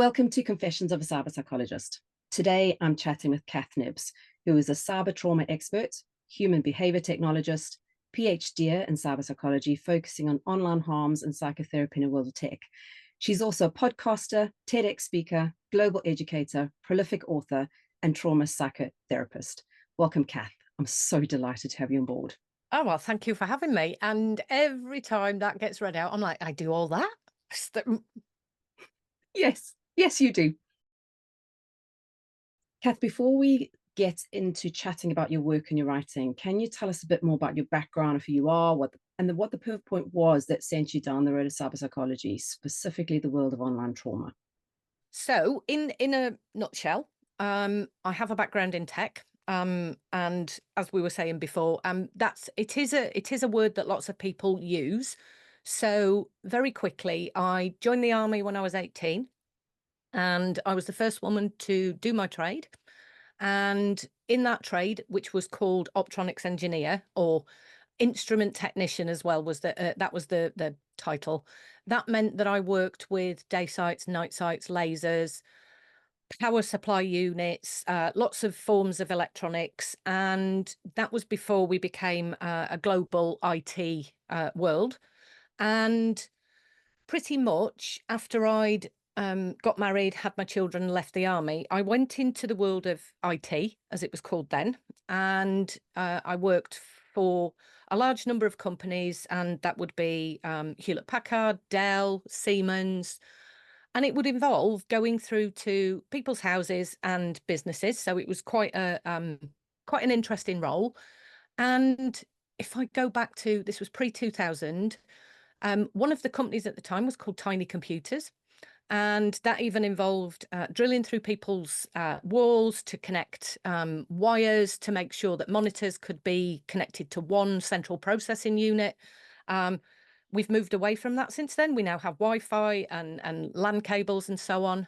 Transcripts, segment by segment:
Welcome to Confessions of a Cyberpsychologist. Today, I'm chatting with Cath Knibbs, who is a cyber trauma expert, human behavior technologist, PhD in cyberpsychology, focusing on online harms and psychotherapy in a world of tech. She's also a podcaster, TEDx speaker, global educator, prolific author, and trauma psychotherapist. Welcome, Cath. I'm so delighted to have you on board. Oh, well, thank you for having me. And every time that gets read out, I'm like, I do all that? Yes, you do. Cath, before we get into chatting about your work and your writing, can you tell us a bit more about your background of who you are, what the pivot point was that sent you down the road of cyberpsychology, specifically the world of online trauma? So, in a nutshell, I have a background in tech. And as we were saying before, it is a word that lots of people use. So very quickly, I joined the army when I was 18, and I was the first woman to do my trade. And in that trade, which was called optronics engineer or instrument technician as well, was that was the title. That meant that I worked with day sites, night sites, lasers, power supply units, lots of forms of electronics, and that was before we became a global IT world. And pretty much after I'd got married, had my children, left the army, I went into the world of IT, as it was called then, and I worked for a large number of companies, and that would be Hewlett-Packard, Dell, Siemens, and it would involve going through to people's houses and businesses. So it was quite an interesting role. And if I go back to, this was pre-2000, one of the companies at the time was called Tiny Computers. And that even involved drilling through people's walls to connect wires to make sure that monitors could be connected to one central processing unit. We've moved away from that since then. We now have Wi-Fi and LAN cables and so on.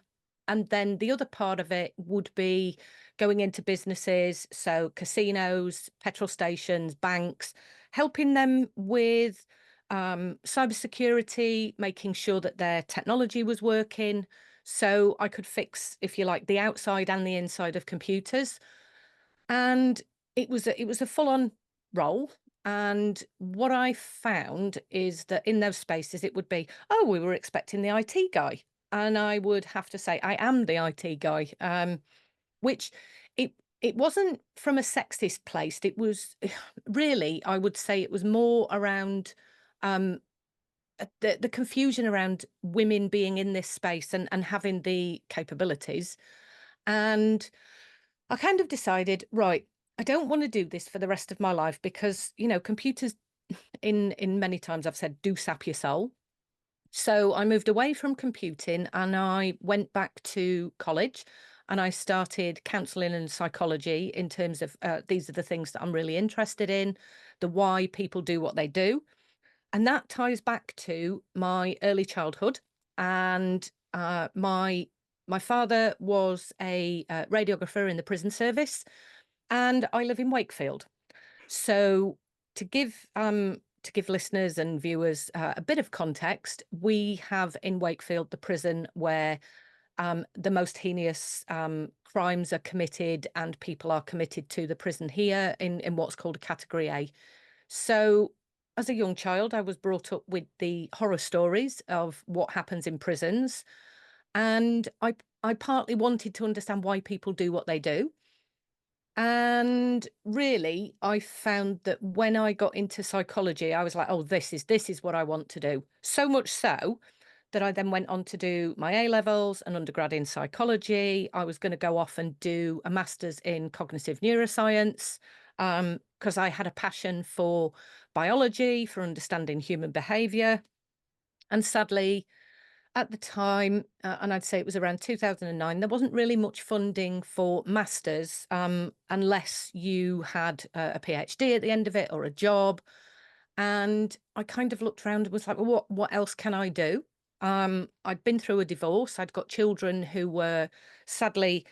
And then the other part of it would be going into businesses, so casinos, petrol stations, banks, helping them with cybersecurity, making sure that their technology was working. So I could fix, if you like, the outside and the inside of computers. And it was a full-on role. And what I found is that in those spaces, it would be, oh, we were expecting the IT guy. And I would have to say, I am the IT guy, which it wasn't from a sexist place. It was really, I would say it was more around um, the confusion around women being in this space and having the capabilities. And I kind of decided, right, I don't want to do this for the rest of my life because, computers in many times I've said do sap your soul. So I moved away from computing and I went back to college and I started counseling and psychology in terms of these are the things that I'm really interested in, the why people do what they do. And that ties back to my early childhood. And my father was a radiographer in the prison service, and I live in Wakefield. So to give listeners and viewers a bit of context, we have in Wakefield the prison where the most heinous crimes are committed, and people are committed to the prison here in what's called a Category A. So as a young child, I was brought up with the horror stories of what happens in prisons. And I partly wanted to understand why people do what they do. And really, I found that when I got into psychology, I was like, oh, this is what I want to do. So much so that I then went on to do my A levels and undergrad in psychology. I was going to go off and do a master's in cognitive neuroscience because I had a passion for biology, for understanding human behavior. And sadly, at the time, and I'd say it was around 2009, there wasn't really much funding for masters unless you had a PhD at the end of it or a job. And I kind of looked around and was like, well, what else can I do? I'd been through a divorce. I'd got children who were sadly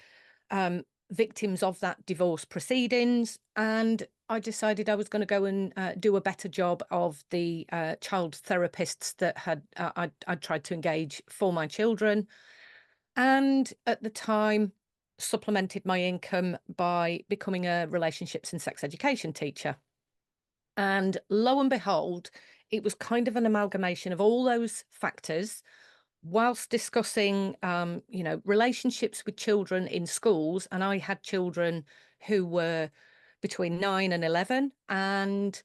victims of that divorce proceedings. And I decided I was going to go and do a better job of the child therapists that I'd tried to engage for my children. And at the time, supplemented my income by becoming a relationships and sex education teacher. And lo and behold, it was kind of an amalgamation of all those factors whilst discussing, relationships with children in schools. And I had children who were between 9 and 11. And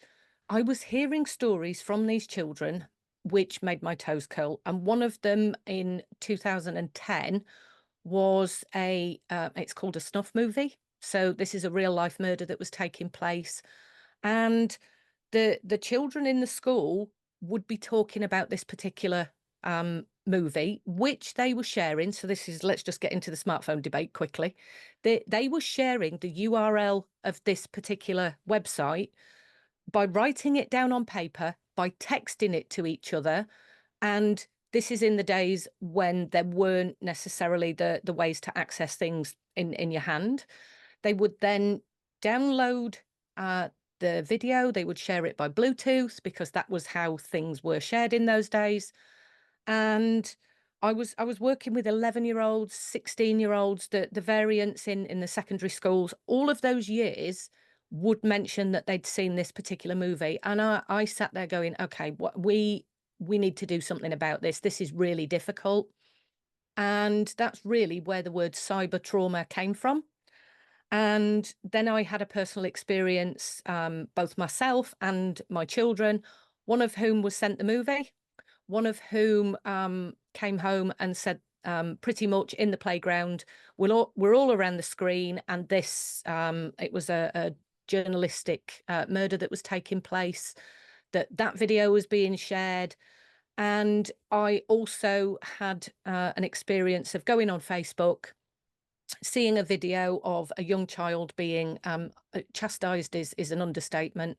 I was hearing stories from these children, which made my toes curl. And one of them in 2010 was it's called a snuff movie. So this is a real life murder that was taking place. And the children in the school would be talking about this particular movie, which they were sharing. So this is, let's just get into the smartphone debate quickly. They were sharing the URL of this particular website by writing it down on paper, by texting it to each other. And this is in the days when there weren't necessarily the ways to access things in your hand. They would then download the video. They would share it by Bluetooth because that was how things were shared in those days. And I was working with 11-year-olds, 16-year-olds, the variants in the secondary schools. All of those years would mention that they'd seen this particular movie, and I sat there going, okay, what we need to do something about this. This is really difficult. And that's really where the word cyber trauma came from. And then I had a personal experience, both myself and my children, one of whom was sent the movie, one of whom came home and said, pretty much in the playground, we're all around the screen, and this it was a journalistic murder that was taking place. That video was being shared. And I also had an experience of going on Facebook, seeing a video of a young child being chastised is an understatement.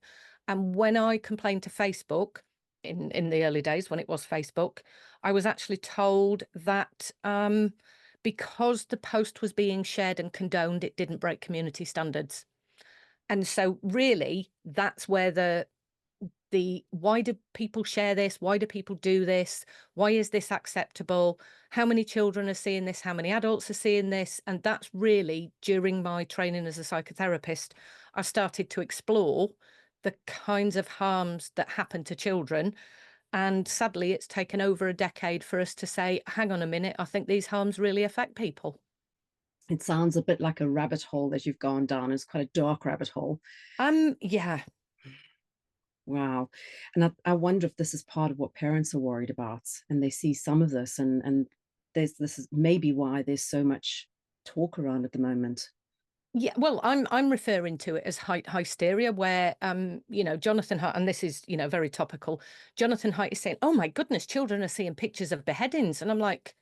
And when I complained to Facebook in the early days when it was Facebook, I was actually told that because the post was being shared and condoned, it didn't break community standards. And so really, that's where the why do people share this? Why do people do this? Why is this acceptable? How many children are seeing this? How many adults are seeing this? And that's really, during my training as a psychotherapist, I started to explore the kinds of harms that happen to children. And sadly, it's taken over a decade for us to say, hang on a minute, I think these harms really affect people. It sounds a bit like a rabbit hole that you've gone down. It's quite a dark rabbit hole. Yeah. Wow. And I wonder if this is part of what parents are worried about, and they see some of this, and this is maybe why there's so much talk around at the moment. Yeah, well, I'm referring to it as hysteria, where Jonathan Haidt, and this is very topical. Jonathan Haidt is saying, "Oh my goodness, children are seeing pictures of beheadings," and I'm like,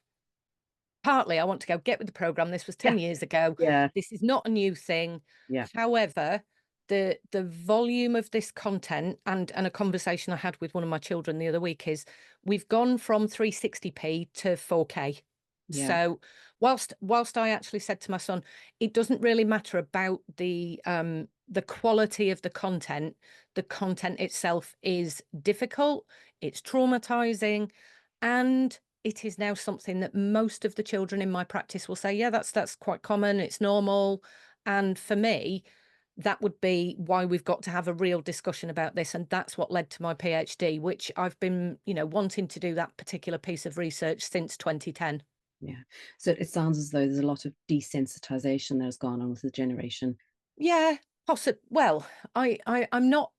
partly I want to go get with the program. This was Yeah. 10 years ago. Yeah. This is not a new thing. Yeah. However, the volume of this content, and a conversation I had with one of my children the other week, is we've gone from 360p to 4K. Yeah. So whilst I actually said to my son, it doesn't really matter about the quality of the content itself is difficult, it's traumatizing, and it is now something that most of the children in my practice will say, yeah, that's quite common, it's normal. And for me, that would be why we've got to have a real discussion about this. And that's what led to my PhD, which I've been, wanting to do that particular piece of research since 2010. Yeah. So it sounds as though there's a lot of desensitization that has gone on with the generation. Yeah, possibly. Well, I'm not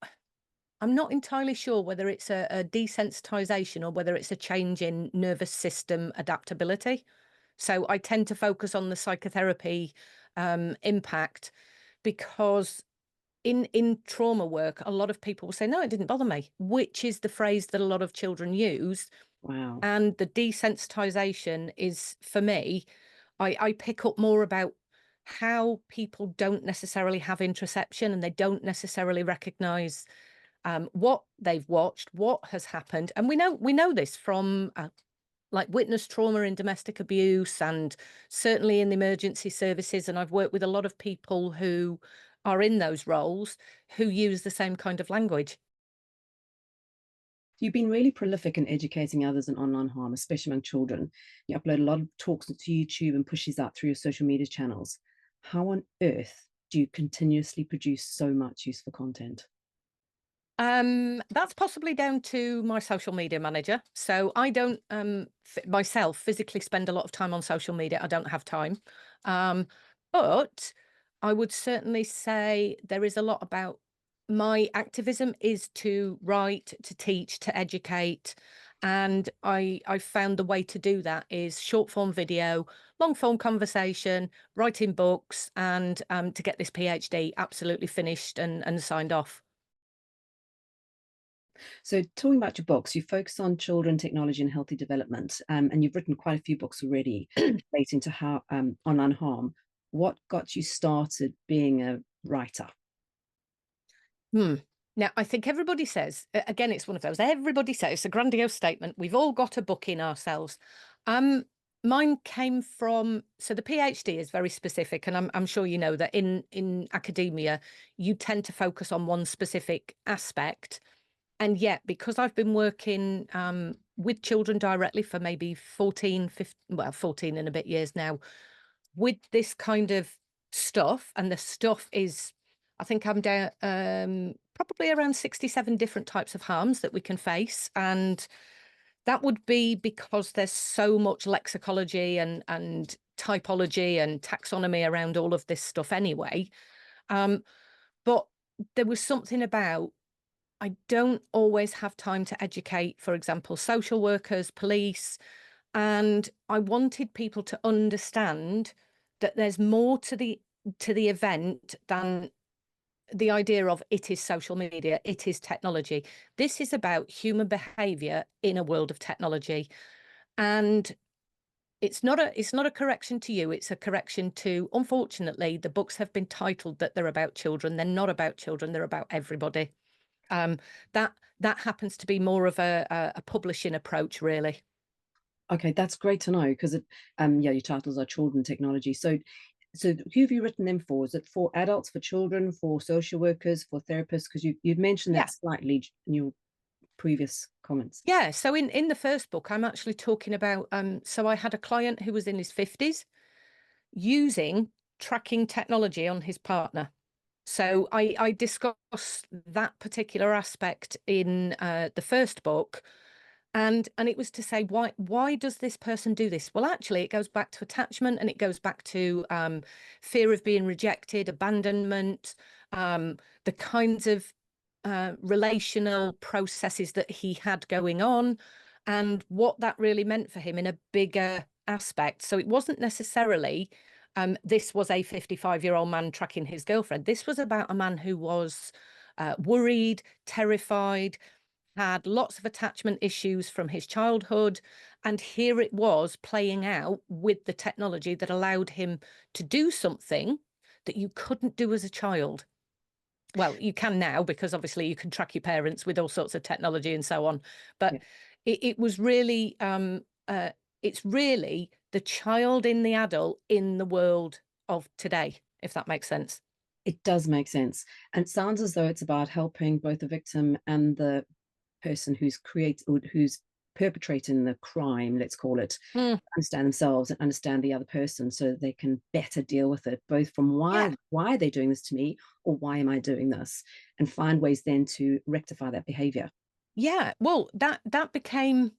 entirely sure whether it's a desensitization or whether it's a change in nervous system adaptability. So I tend to focus on the psychotherapy impact, because in trauma work, a lot of people will say, no, it didn't bother me, which is the phrase that a lot of children use. Wow. And the desensitization is, for me, I pick up more about how people don't necessarily have interoception, and they don't necessarily recognize what they've watched, what has happened. And we know this from like witness trauma in domestic abuse, and certainly in the emergency services. And I've worked with a lot of people who are in those roles who use the same kind of language. You've been really prolific in educating others in online harm, especially among children. You upload a lot of talks to YouTube and push these out through your social media channels. How on earth do you continuously produce so much useful content? That's possibly down to my social media manager. So I don't myself physically spend a lot of time on social media. I don't have time. But I would certainly say there is a lot about my activism is to write, to teach, to educate. And I found the way to do that is short form video, long form conversation, writing books, and to get this PhD absolutely finished and signed off. So, talking about your books, you focus on children, technology, and healthy development, and you've written quite a few books already relating to how online harm. What got you started being a writer? Hmm. Now, I think everybody says, again, it's one of those, everybody says, it's a grandiose statement. We've all got a book in ourselves. Um, Mine came from, so the PhD is very specific, and I'm sure you know that in academia, you tend to focus on one specific aspect. And yet, because I've been working with children directly for maybe 14, 15, well, 14 and a bit years now, with this kind of stuff, and the stuff is, I think I'm down probably around 67 different types of harms that we can face. And that would be because there's so much lexicology and typology and taxonomy around all of this stuff anyway. But there was something about I don't always have time to educate, for example, social workers, police, and I wanted people to understand that there's more to the event than the idea of it is social media, it is technology. This is about human behavior in a world of technology. And it's not a correction to you, it's a correction to, unfortunately, the books have been titled that they're about children. They're not about children, they're about everybody. Um, that happens to be more of a publishing approach, really. Okay, that's great to know because yeah, your titles are children technology. So who have you written them for? Is it for adults, for children, for social workers, for therapists? Because you've mentioned Yeah. that slightly in your previous comments. Yeah. So in the first book, I'm actually talking about so I had a client who was in his 50s using tracking technology on his partner. So I discuss that particular aspect in the first book. And it was to say, why does this person do this? Well, actually, it goes back to attachment, and it goes back to fear of being rejected, abandonment, the kinds of relational processes that he had going on, and what that really meant for him in a bigger aspect. So it wasn't necessarily this was a 55-year-old man tracking his girlfriend. This was about a man who was worried, terrified, had lots of attachment issues from his childhood. And here it was playing out with the technology that allowed him to do something that you couldn't do as a child. Well, you can now, because obviously you can track your parents with all sorts of technology and so on. But Yeah. it was really, it's really the child in the adult in the world of today, if that makes sense. It does make sense. And it sounds as though it's about helping both the victim and the person who's perpetrating the crime, let's call it, Mm, understand themselves and understand the other person so that they can better deal with it, both from yeah. why are they doing this to me or why am I doing this, and find ways then to rectify that behavior. Yeah, well, that became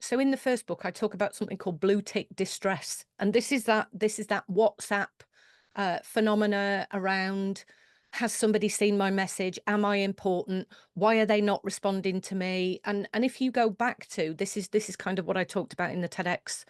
so in the first book I talk about something called blue tick distress. And this is that WhatsApp phenomena around, has somebody seen my message? Am I important? Why are they not responding to me? And if you go back to this is kind of what I talked about in the TEDx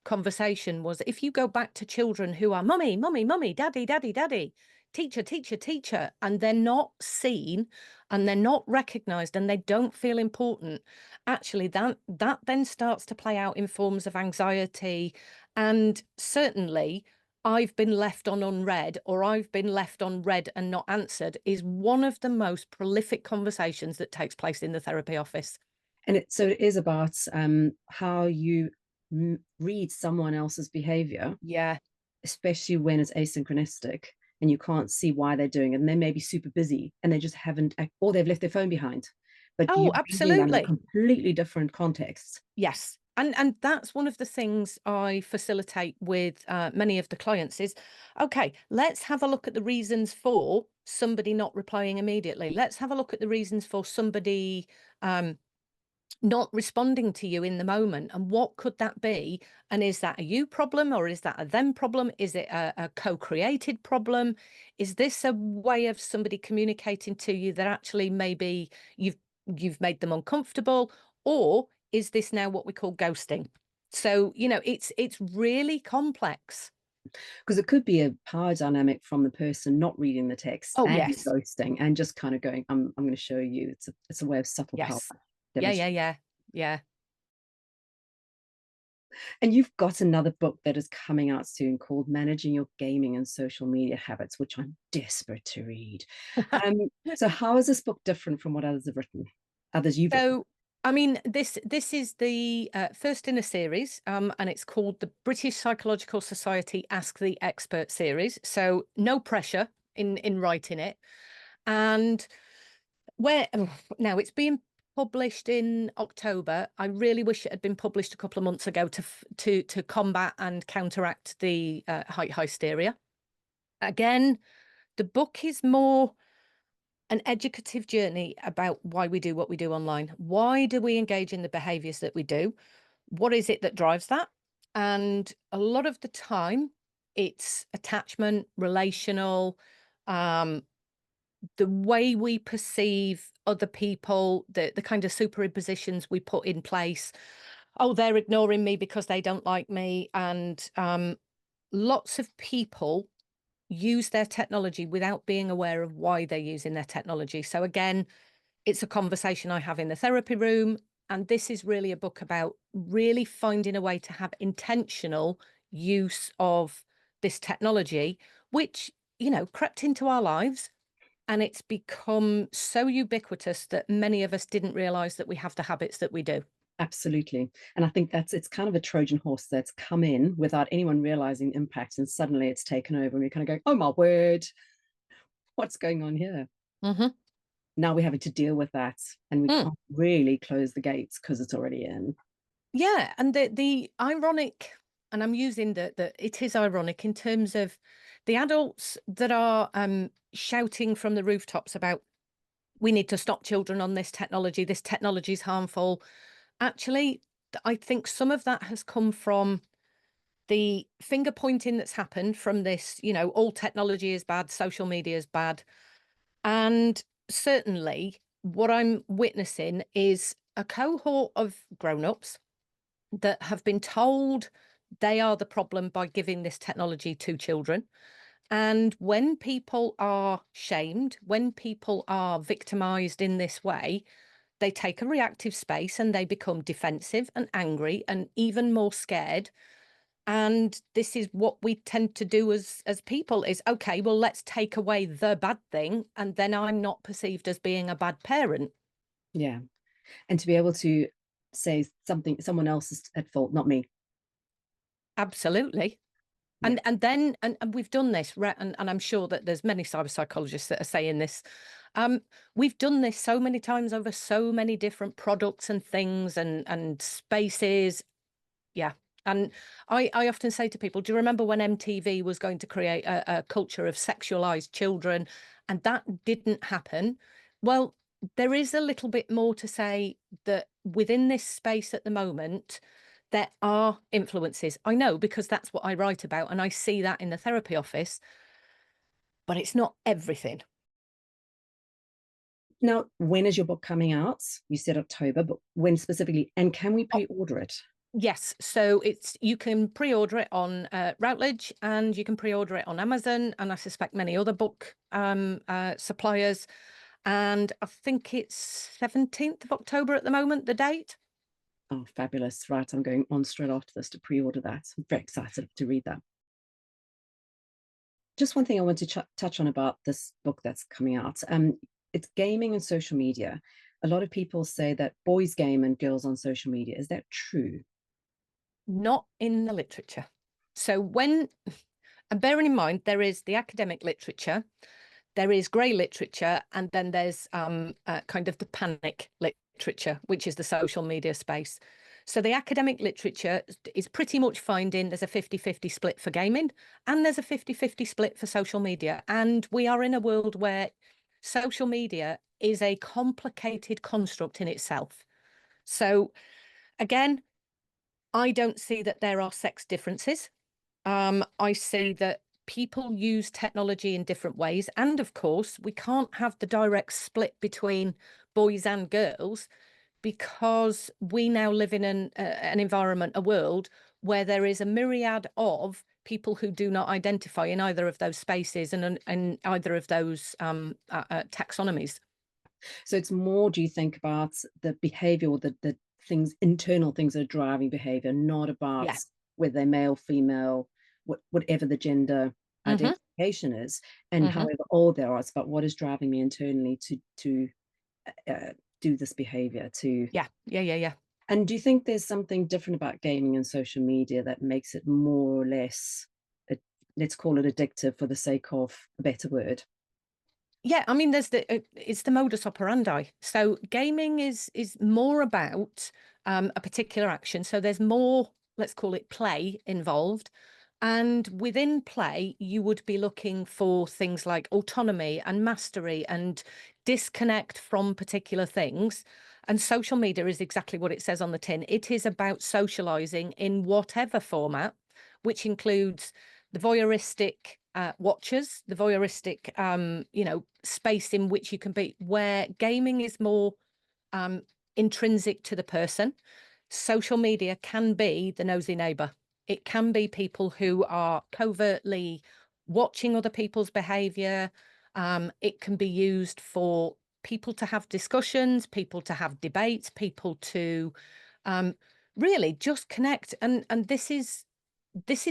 conversation, was if you go back to children who are mummy, mummy, mummy, daddy, daddy, daddy, teacher, teacher, teacher, and they're not seen and they're not recognized and they don't feel important, actually that then starts to play out in forms of anxiety. And certainly I've been left on unread, or I've been left on read and not answered, is one of the most prolific conversations that takes place in the therapy office. And it is about how you read someone else's behavior, Yeah. especially when it's asynchronistic and you can't see why they're doing it, and they may be super busy and they just haven't, or they've left their phone behind, but Oh, you're using that in a absolutely. completely different context. Yes. And that's one of the things I facilitate with many of the clients is, okay, let's have a look at the reasons for somebody not replying immediately. Let's have a look at the reasons for somebody um, not responding to you in the moment. And what could that be? And is that a you problem or is that a them problem? Is it a co-created problem? Is this a way of somebody communicating to you that actually maybe you've made them uncomfortable? Or is this now what we call ghosting? So, it's really complex. Because it could be a power dynamic from the person not reading the text Oh, and yes. ghosting and just kind of going, I'm going to show you. It's a way of subtle power Yes. Yeah, yeah, demonstration. yeah. Yeah. And you've got another book that is coming out soon called Managing Your Gaming and Social Media Habits, which I'm desperate to read. Um, so how is this book different from what others have written? Others you've written? So, I mean, this is the first in a series, and it's called the British Psychological Society Ask the Expert series. So, no pressure in writing it. And where now it's being published in October. I really wish it had been published a couple of months ago to combat and counteract the Haidt hysteria. Again, the book is more an educative journey about why we do what we do online. Why do we engage in the behaviors that we do? What is it that drives that? And a lot of the time, it's attachment, relational, um, the way we perceive other people, the kind of superimpositions we put in place. Oh, they're ignoring me because they don't like me. And lots of people use their technology without being aware of why they're using their technology. So again, it's a conversation I have in the therapy room. And this is really a book about really finding a way to have intentional use of this technology, which, crept into our lives. And it's become so ubiquitous that many of us didn't realize that we have the habits that we do. Absolutely. And I think it's kind of a Trojan horse that's come in without anyone realizing the impact, and suddenly it's taken over and we're kind of going, oh my word, what's going on here? Hmm. Now we're having to deal with that and we can't really close the gates because it's already in. Yeah, and the ironic, and I'm using it is ironic in terms of the adults that are shouting from the rooftops about we need to stop children on this technology is harmful. Actually, I think some of that has come from the finger pointing that's happened from this, all technology is bad, social media is bad. And certainly what I'm witnessing is a cohort of grown-ups that have been told they are the problem by giving this technology to children. And when people are shamed, when people are victimized in this way, they take a reactive space and they become defensive and angry and even more scared. And this is what we tend to do as people is, okay, well, let's take away the bad thing and then I'm not perceived as being a bad parent. Yeah. And to be able to say someone else is at fault, not me. Absolutely. Yeah. And then and we've done this, and I'm sure that there's many cyber psychologists that are saying this. We've done this so many times over so many different products and things and spaces. Yeah. And I often say to people, do you remember when MTV was going to create a culture of sexualized children and that didn't happen? Well, there is a little bit more to say that within this space at the moment, there are influences. I know because that's what I write about and I see that in the therapy office, but it's not everything. Now, when is your book coming out? You said October, but when specifically? And can we pre-order it? Yes, so you can pre-order it on Routledge and you can pre-order it on Amazon and I suspect many other book suppliers. And I think it's 17th of October at the moment, the date. Oh, fabulous. Right. I'm going on straight after this to pre-order that. I'm very excited to read that. Just one thing I want to touch on about this book that's coming out. It's gaming and social media. A lot of people say that boys game and girls on social media. Is that true? Not in the literature. So and bearing in mind, there is the academic literature, there is grey literature, and then there's kind of the panic literature, which is the social media space. So the academic literature is pretty much finding there's a 50-50 split for gaming, and there's a 50-50 split for social media. And we are in a world where social media is a complicated construct in itself. So again, I don't see that there are sex differences. I see that people use technology in different ways. And of course, we can't have the direct split between boys and girls, because we now live in an environment, a world where there is a myriad of people who do not identify in either of those spaces and in either of those taxonomies. So it's more, do you think, about the behavior or the things, internal things that are driving behavior, not about Yeah. whether they're male, female, whatever the gender Mm-hmm. identification is, and Mm-hmm. however old they are. It's about what is driving me internally to do this behavior. Yeah. And do you think there's something different about gaming and social media that makes it more or less, let's call it addictive for the sake of a better word? Yeah, I mean, there's it's the modus operandi. So gaming is more about a particular action. So there's more, let's call it play involved. And within play, you would be looking for things like autonomy and mastery and disconnect from particular things. And social media is exactly what it says on the tin. It is about socializing in whatever format, which includes the voyeuristic watchers, the voyeuristic, space in which you can be, where gaming is more intrinsic to the person. Social media can be the nosy neighbor. It can be people who are covertly watching other people's behavior. It can be used for people to have discussions, people to have debates, people to really just connect. And this is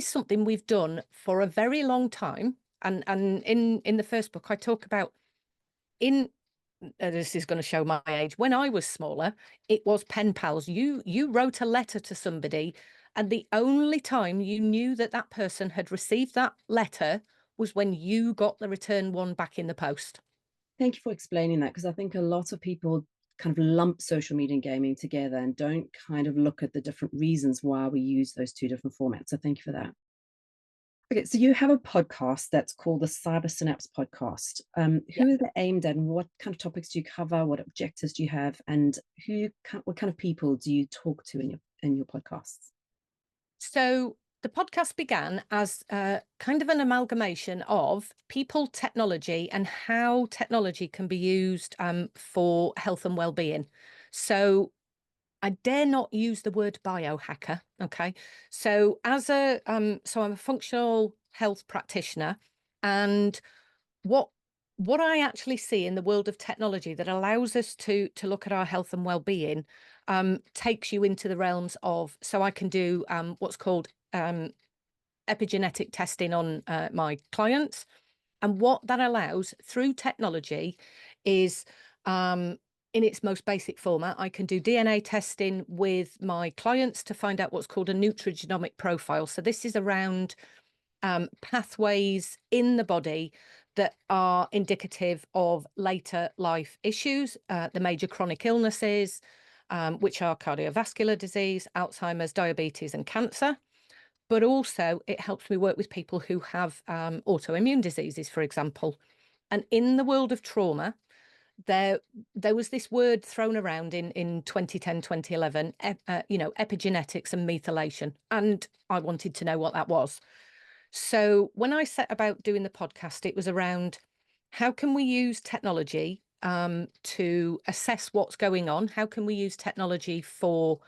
something we've done for a very long time. And in the first book, I talk about in this is going to show my age. When I was smaller, it was pen pals. You wrote a letter to somebody, and the only time you knew that that person had received that letter was when you got the return one back in the post. Thank you for explaining that, because I think a lot of people kind of lump social media and gaming together and don't kind of look at the different reasons why we use those two different formats. So thank you for that. Okay, so you have a podcast that's called the Synapse podcast. Yeah. Who is it aimed at, and what kind of topics do you cover? What objectives do you have, and what kind of people do you talk to in your podcasts? So the podcast began as kind of an amalgamation of people, technology, and how technology can be used for health and well-being. So I dare not use the word biohacker. Okay. So so I'm a functional health practitioner, and what I actually see in the world of technology that allows us to look at our health and well-being takes you into the realms of, so I can do what's called epigenetic testing on my clients. And what that allows through technology is, in its most basic format, I can do DNA testing with my clients to find out what's called a nutrigenomic profile. So this is around pathways in the body that are indicative of later life issues, the major chronic illnesses, which are cardiovascular disease, Alzheimer's, diabetes, and cancer. But also it helps me work with people who have autoimmune diseases, for example. And in the world of trauma, there was this word thrown around in 2010, 2011, epigenetics and methylation. And I wanted to know what that was. So when I set about doing the podcast, it was around how can we use technology to assess what's going on? How can we use technology for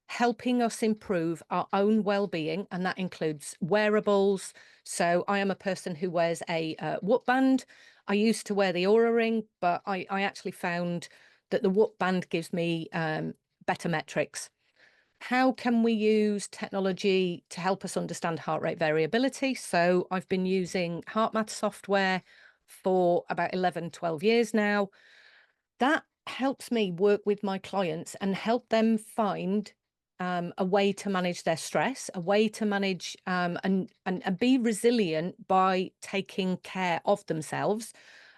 helping us improve our own well-being? And that includes wearables. So I am a person who wears a Whoop band. I used to wear the Aura ring, but I actually found that the Whoop band gives me better metrics. How can we use technology to help us understand heart rate variability? So I've been using HeartMath software for about 11, 12 years now. That helps me work with my clients and help them find a way to manage their stress, a way to manage and be resilient by taking care of themselves.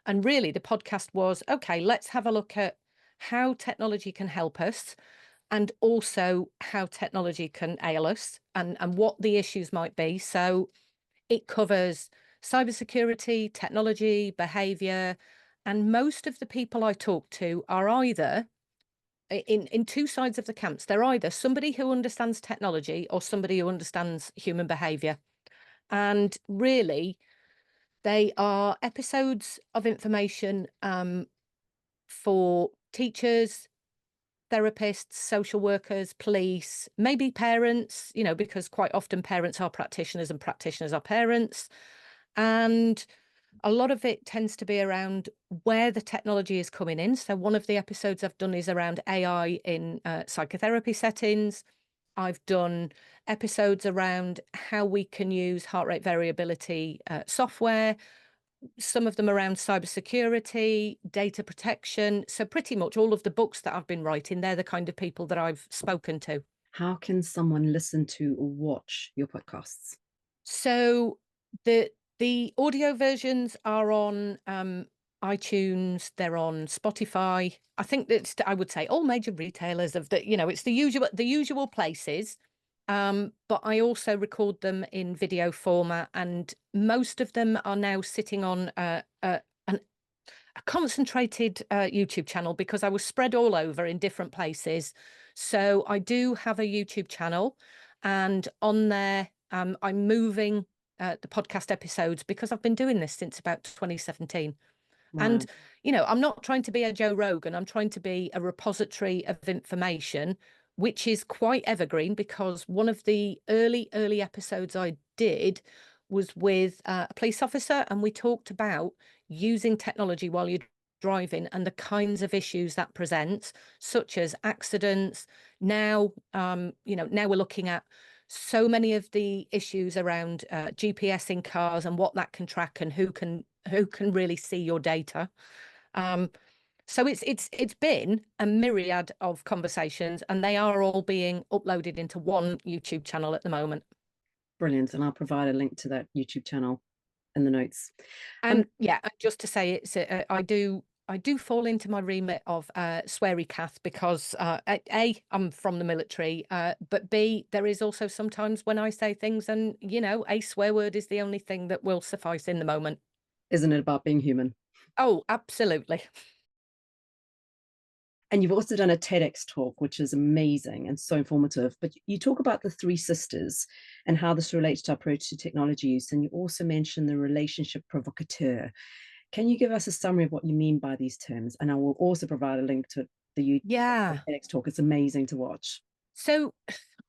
And really, the podcast was, okay, let's have a look at how technology can help us and also how technology can ail us and what the issues might be. So it covers cybersecurity, technology, behavior, and most of the people I talk to are either in two sides of the camps. They're either somebody who understands technology or somebody who understands human behavior. And really, they are episodes of information for teachers, therapists, social workers, police, maybe parents, because quite often parents are practitioners and practitioners are parents. And a lot of it tends to be around where the technology is coming in. So one of the episodes I've done is around AI in psychotherapy settings. I've done episodes around how we can use heart rate variability software, some of them around cybersecurity, data protection. So pretty much all of the books that I've been writing, they're the kind of people that I've spoken to. How can someone listen to or watch your podcasts? So the audio versions are on iTunes, they're on Spotify. I think that I would say all major retailers of it's the usual places. But I also record them in video format, and most of them are now sitting on a concentrated YouTube channel because I was spread all over in different places. So I do have a YouTube channel, and on there, I'm moving the podcast episodes because I've been doing this since about 2017. Wow. And, I'm not trying to be a Joe Rogan. I'm trying to be a repository of information, which is quite evergreen because one of the early episodes I did was with a police officer, and we talked about using technology while you're driving and the kinds of issues that presents, such as accidents. Now, now we're looking at so many of the issues around GPS in cars and what that can track and who can really see your data. So it's been a myriad of conversations, and they are all being uploaded into one YouTube channel at the moment. Brilliant. And I'll provide a link to that YouTube channel in the notes. And yeah, just to say, it's I do fall into my remit of sweary Cath because A, I'm from the military, but B, there is also sometimes when I say things and, a swear word is the only thing that will suffice in the moment. Isn't it about being human? Oh, absolutely. And you've also done a TEDx talk, which is amazing and so informative. But you talk about the three sisters and how this relates to our approach to technology use. And you also mention the relationship provocateur. Can you give us a summary of what you mean by these terms? And I will also provide a link to the TEDx talk. It's amazing to watch. So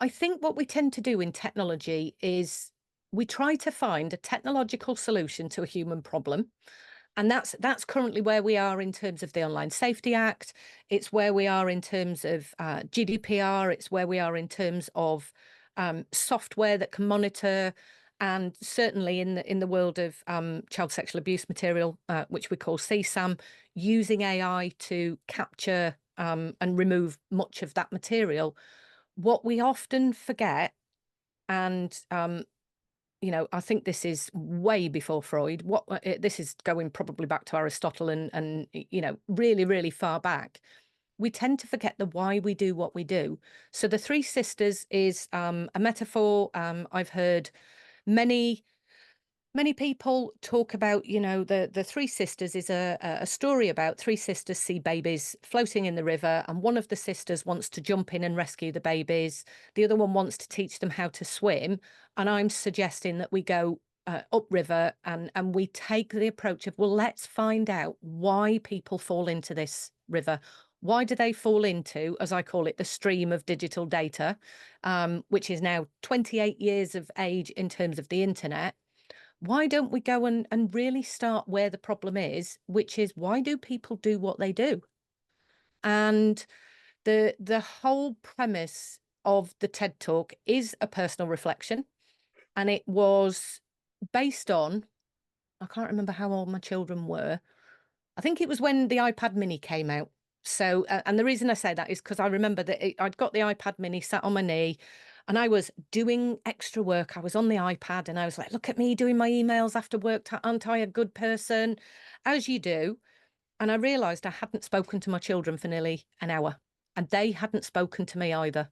I think what we tend to do in technology is we try to find a technological solution to a human problem. And that's currently where we are in terms of the Online Safety Act. It's where we are in terms of GDPR. It's where we are in terms of software that can monitor, and certainly in the world of child sexual abuse material, which we call CSAM, using AI to capture and remove much of that material. What we often forget, and I think this is way before Freud. This is going probably back to Aristotle and really, really far back. We tend to forget the why we do what we do. So the three sisters is a metaphor. I've heard many people talk about, the three sisters is a story about three sisters see babies floating in the river, and one of the sisters wants to jump in and rescue the babies. The other one wants to teach them how to swim. And I'm suggesting that we go upriver and we take the approach of, well, let's find out why people fall into this river. Why do they fall into, as I call it, the stream of digital data, which is now 28 years of age in terms of the internet? Why don't we go and really start where the problem is, which is why do people do what they do? And the whole premise of the TED Talk is a personal reflection. And it was based on, I can't remember how old my children were. I think it was when the iPad mini came out. So, and the reason I say that is because I remember that I'd got the iPad mini sat on my knee and I was doing extra work. I was on the iPad and I was like, look at me doing my emails after work. Aren't I a good person? As you do. And I realized I hadn't spoken to my children for nearly an hour and they hadn't spoken to me either.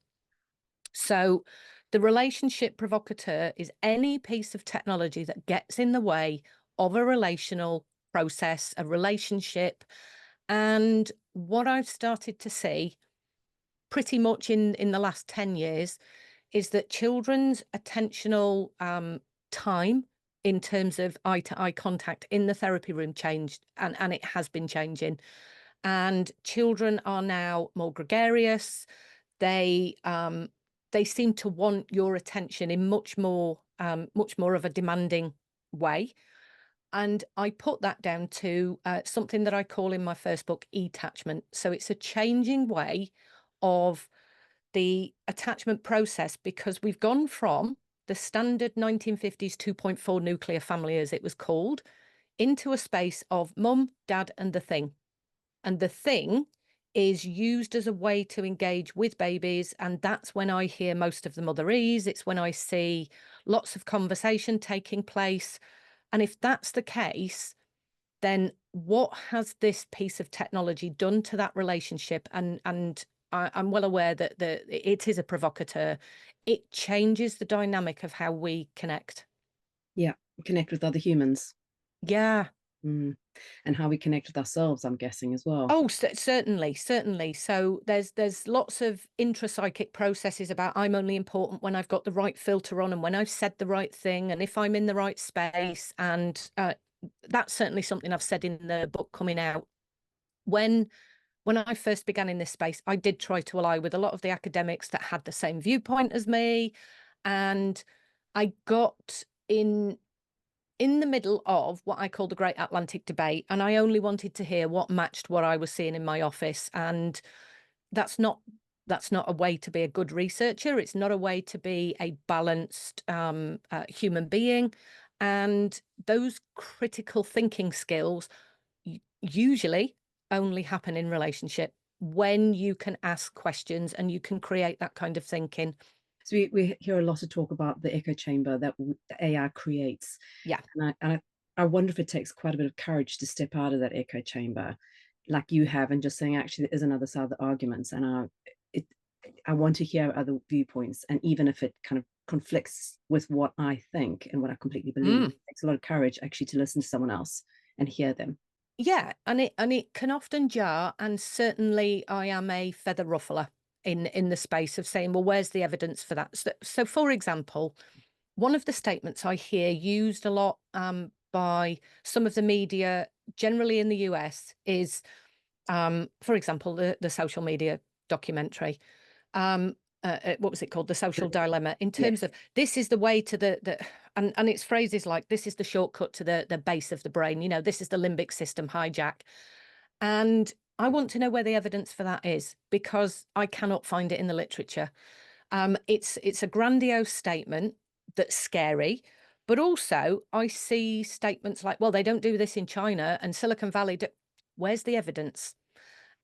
So the relationship provocateur is any piece of technology that gets in the way of a relational process, a relationship. And what I've started to see pretty much in the last 10 years is that children's attentional time in terms of eye-to-eye contact in the therapy room changed, and it has been changing. And children are now more gregarious. They seem to want your attention in much more of a demanding way. And I put that down to something that I call in my first book, attachment. So it's a changing way of the attachment process because we've gone from the standard 1950s 2.4 nuclear family, as it was called, into a space of mum, dad, and the thing. And the thing is used as a way to engage with babies. And that's when I hear most of the motherese. It's when I see lots of conversation taking place. And if that's the case, then what has this piece of technology done to that relationship? And I'm well aware that it is a provocateur. It changes the dynamic of how we connect. Yeah, connect with other humans. Yeah. Mm. And how we connect with ourselves, I'm guessing, as well. Oh, certainly, certainly. So there's lots of intrapsychic processes about I'm only important when I've got the right filter on and when I've said the right thing and if I'm in the right space. And that's certainly something I've said in the book coming out. When I first began in this space, I did try to ally with a lot of the academics that had the same viewpoint as me. And I got in the middle of what I call the Great Atlantic Debate, and I only wanted to hear what matched what I was seeing in my office. And that's not a way to be a good researcher. It's not a way to be a balanced human being. And those critical thinking skills usually only happen in relationship when you can ask questions and you can create that kind of thinking. So we hear a lot of talk about the echo chamber that the AI creates. Yeah. And I wonder if it takes quite a bit of courage to step out of that echo chamber like you have and just saying, actually, there is another side of the arguments. And I want to hear other viewpoints. And even if it kind of conflicts with what I think and what I completely believe, it takes a lot of courage actually to listen to someone else and hear them. Yeah, and it can often jar, and certainly I am a feather ruffler in the space of saying, well, where's the evidence for that? So for example, one of the statements I hear used a lot by some of the media, generally in the US, is, for example, the social media documentary. What was it called? The Social Dilemma, in terms of this is the way to the and it's phrases like this is the shortcut to the base of the brain. You know, this is the limbic system hijack. And I want to know where the evidence for that is because I cannot find it in the literature. It's a grandiose statement that's scary, but also I see statements like, well, they don't do this in China and Silicon Valley. Where's the evidence?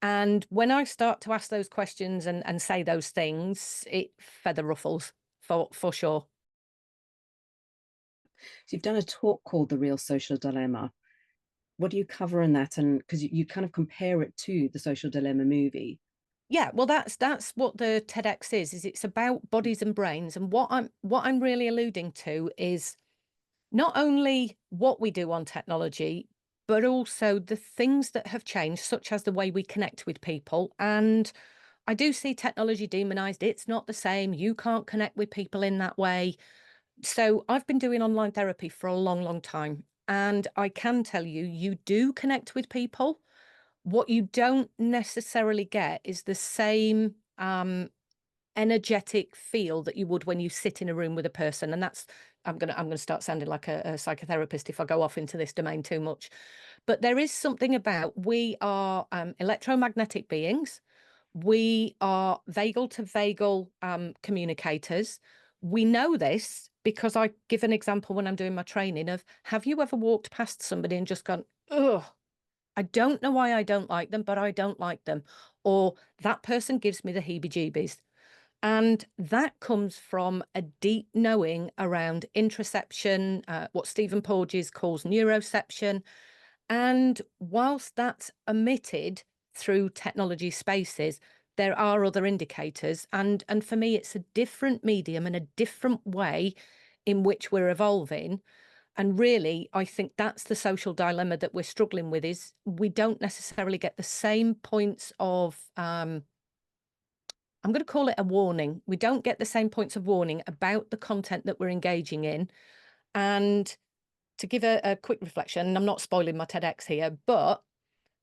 And when I start to ask those questions and say those things, it feather ruffles for sure. So you've done a talk called The Real Social Dilemma. What do you cover in that? And because you kind of compare it to the Social Dilemma movie. Yeah, well, that's what the TEDx is it's about bodies and brains. And what I'm really alluding to is not only what we do on technology, but also the things that have changed, such as the way we connect with people. And I do see technology demonized. It's not the same. You can't connect with people in that way. So I've been doing online therapy for a long, long time. And I can tell you, you do connect with people. What you don't necessarily get is the same energetic feel that you would when you sit in a room with a person. And that's, I'm gonna start sounding like a psychotherapist if I go off into this domain too much. But there is something about we are electromagnetic beings. We are vagal to vagal communicators. We know this because I give an example when I'm doing my training of, have you ever walked past somebody and just gone, oh, I don't know why I don't like them, but I don't like them. Or that person gives me the heebie-jeebies. And that comes from a deep knowing around interoception, what Stephen Porges calls neuroception. And whilst that's omitted through technology spaces, there are other indicators. And for me, it's a different medium and a different way in which we're evolving. And really, I think that's the social dilemma that we're struggling with, is we don't necessarily get the same points of, I'm going to call it a warning. We don't get the same points of warning about the content that we're engaging in. And to give a quick reflection, and I'm not spoiling my TEDx here, but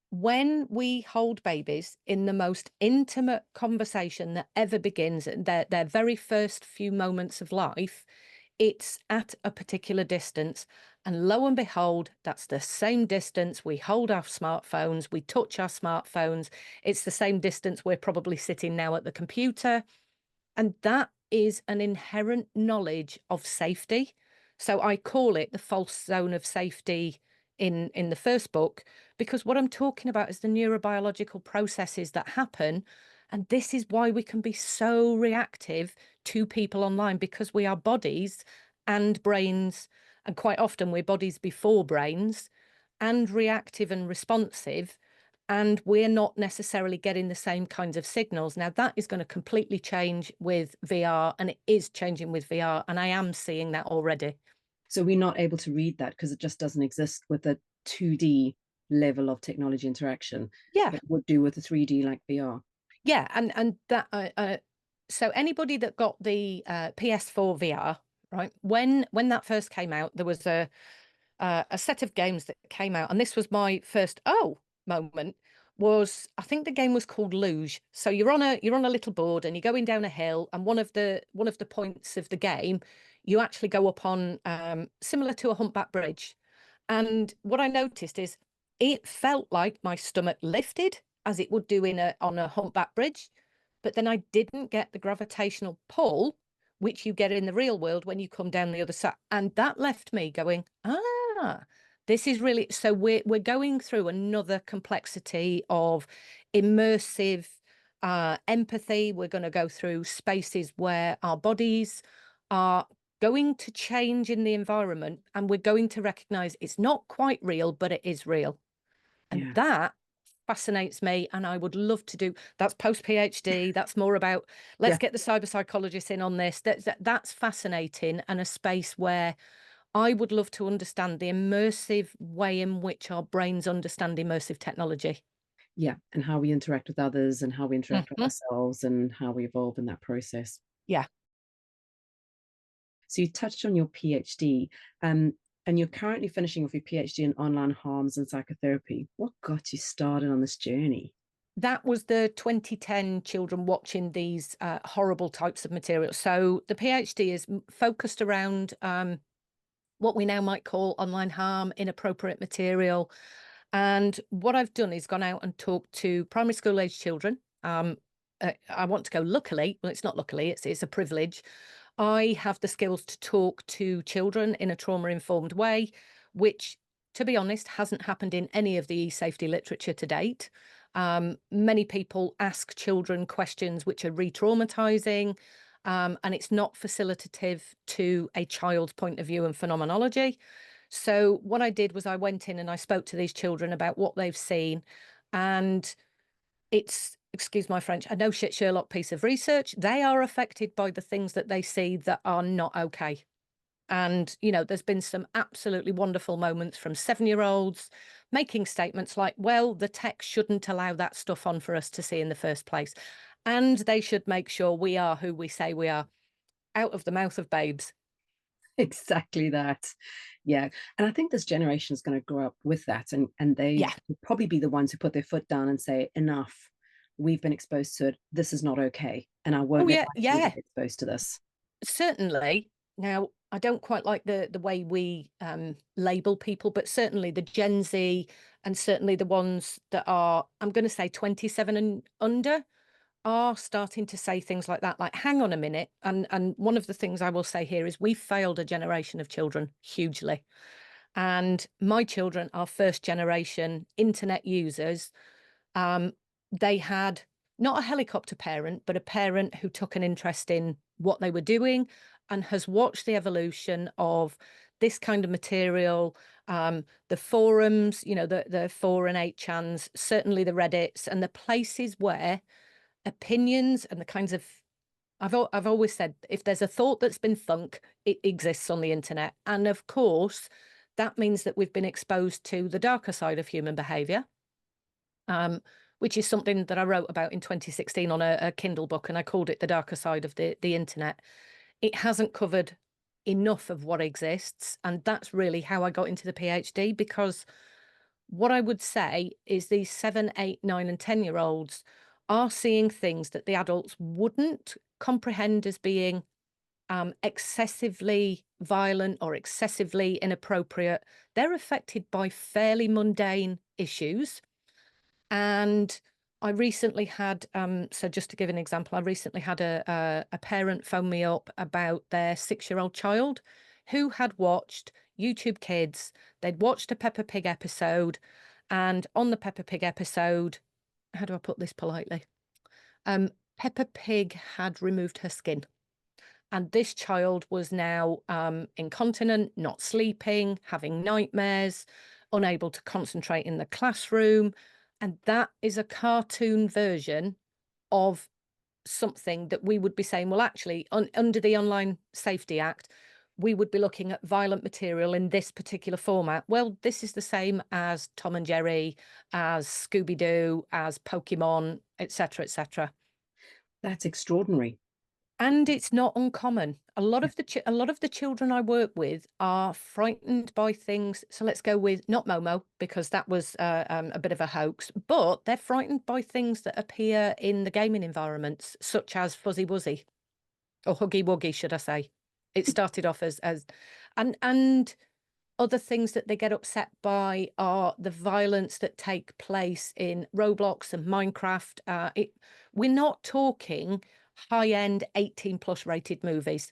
when we hold babies in the most intimate conversation that ever begins, their very first few moments of life, it's at a particular distance. And lo and behold, that's the same distance we hold our smartphones, we touch our smartphones. It's the same distance we're probably sitting now at the computer. And that is an inherent knowledge of safety. So I call it the false zone of safety in the first book, because what I'm talking about is the neurobiological processes that happen. And this is why we can be so reactive to people online, because we are bodies and brains, and quite often we're bodies before brains, and reactive and responsive, and we're not necessarily getting the same kinds of signals. Now, that is going to completely change with VR, and it is changing with VR, and I am seeing that already. So we're not able to read that because it just doesn't exist with a 2D level of technology interaction. Yeah. It would do with a 3D like VR. Yeah, and that so anybody that got the PS4 VR, right? When that first came out, there was a set of games that came out, and this was my first moment. Was, I think the game was called Luge. So you're on a little board and you're going down a hill, and one of the points of the game, you actually go up on similar to a humpback bridge. And what I noticed is it felt like my stomach lifted, as it would do on a humpback bridge, but then I didn't get the gravitational pull which you get in the real world when you come down the other side. And that left me going, this is really, so we're going through another complexity of immersive empathy. We're going to go through spaces where our bodies are going to change in the environment, and we're going to recognize it's not quite real, but it is real. And Yeah. that fascinates me, and I would love to do that's post PhD. That's more about, let's get the cyberpsychologists in on this. That's fascinating, and a space where I would love to understand the immersive way in which our brains understand immersive technology. Yeah. And how we interact with others and how we interact with Mhm. ourselves and how we evolve in that process. Yeah. So you touched on your PhD, and you're currently finishing off your PhD in online harms and psychotherapy. What got you started on this journey? That was the 2010 children watching these horrible types of material. So the PhD is focused around what we now might call online harm, inappropriate material. And what I've done is gone out and talked to primary school age children. I want to go luckily, well, it's not luckily, it's a privilege. I have the skills to talk to children in a trauma-informed way, which, to be honest, hasn't happened in any of the e-safety literature to date. Many people ask children questions which are re-traumatizing, and it's not facilitative to a child's point of view and phenomenology. So what I did was I went in and I spoke to these children about what they've seen, and it's, excuse my French, a no shit Sherlock piece of research. They are affected by the things that they see that are not okay. And, there's been some absolutely wonderful moments from 7-year-olds making statements like, well, the tech shouldn't allow that stuff on for us to see in the first place. And they should make sure we are who we say we are, out of the mouth of babes. Exactly that. Yeah. And I think this generation is going to grow up with that. And they Yeah. will probably be the ones who put their foot down and say, enough. We've been exposed to it. This is not okay. And I won't Oh, let yeah. my children Yeah. get exposed to this. Certainly. Now, I don't quite like the way we label people, but certainly the Gen Z, and certainly the ones that are, I'm going to say 27 and under, are starting to say things like that, like, hang on a minute. And one of the things I will say here is we failed a generation of children hugely. And my children are first generation internet users. They had not a helicopter parent, but a parent who took an interest in what they were doing and has watched the evolution of this kind of material, the forums, the 4 and 8chans, certainly the Reddits, and the places where opinions and the kinds of I've always said, if there's a thought that's been thunk, it exists on the internet. And of course, that means that we've been exposed to the darker side of human behavior, which is something that I wrote about in 2016 on a Kindle book, and I called it The Darker Side of the Internet. It hasn't covered enough of what exists, and that's really how I got into the PhD, because what I would say is these 7, 8, 9, and 10-year-olds are seeing things that the adults wouldn't comprehend as being excessively violent or excessively inappropriate. They're affected by fairly mundane issues. And I recently had, so just to give an example, I recently had a parent phone me up about their 6-year-old child who had watched YouTube Kids. They'd watched a Peppa Pig episode, and on the Peppa Pig episode, how do I put this politely? Peppa Pig had removed her skin. And this child was now incontinent, not sleeping, having nightmares, unable to concentrate in the classroom. And that is a cartoon version of something that we would be saying, well, actually, under the Online Safety Act, we would be looking at violent material in this particular format. Well, this is the same as Tom and Jerry, as Scooby-Doo, as Pokemon, etc., etc. That's extraordinary. And it's not uncommon. A lot Yeah. of the children I work with are frightened by things. So let's go with not Momo, because that was a bit of a hoax, but they're frightened by things that appear in the gaming environments, such as Fuzzy Wuzzy or Huggy Wuggy, should I say. It started off as and other things that they get upset by are the violence that take place in Roblox and Minecraft. We're not talking high-end 18+ rated movies,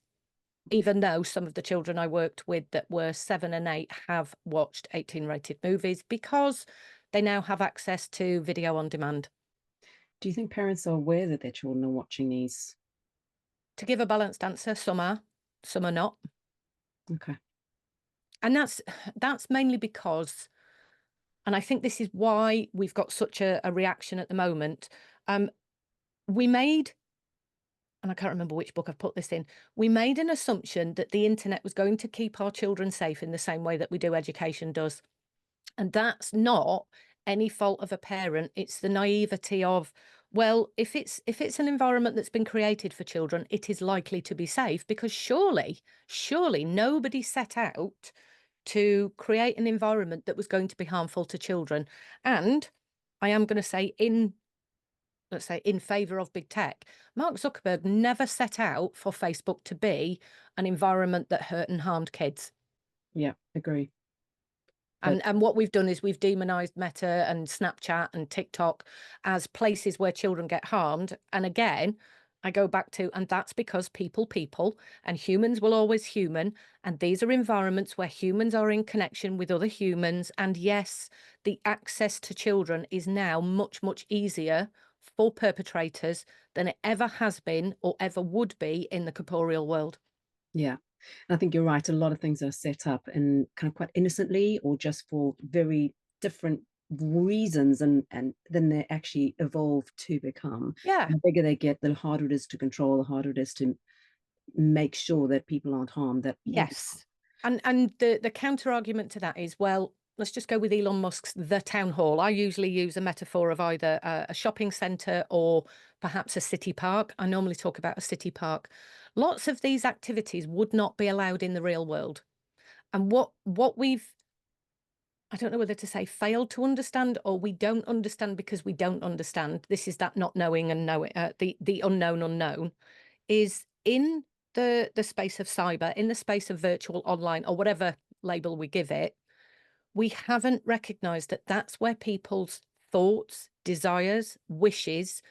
even though some of the children I worked with that were 7 and 8 have watched 18 rated movies because they now have access to video on demand. Do you think parents are aware that their children are watching these? To give a balanced answer, some are not. Okay. And that's mainly because, and I think this is why we've got such a reaction at the moment. We made, and I can't remember which book I've put this in, we made an assumption that the internet was going to keep our children safe in the same way that we do education does. And that's not any fault of a parent. It's the naivety of, well, if it's an environment that's been created for children, it is likely to be safe, because surely nobody set out to create an environment that was going to be harmful to children. And I am going to say, let's say, in favor of big tech, Mark Zuckerberg never set out for Facebook to be an environment that hurt and harmed kids. Yeah, agree. And what we've done is we've demonized Meta and Snapchat and TikTok as places where children get harmed. And again, I go back to, and that's because people, and humans will always human. And these are environments where humans are in connection with other humans. And yes, the access to children is now much, much easier for perpetrators than it ever has been or ever would be in the corporeal world. Yeah. I think you're right. A lot of things are set up and kind of quite innocently or just for very different reasons, and then they actually evolve to become. Yeah. The bigger they get, the harder it is to control, the harder it is to make sure that people aren't harmed. Yes. And the counter argument to that is, well, let's just go with Elon Musk's The Town Hall. I usually use a metaphor of either a shopping centre or perhaps a city park. I normally talk about a city park. Lots of these activities would not be allowed in the real world. And what we've, I don't know whether to say failed to understand or we don't understand because we don't understand. This is that not knowing and knowing, the unknown unknown, is in the space of cyber, in the space of virtual online or whatever label we give it, we haven't recognized that that's where people's thoughts, desires, wishes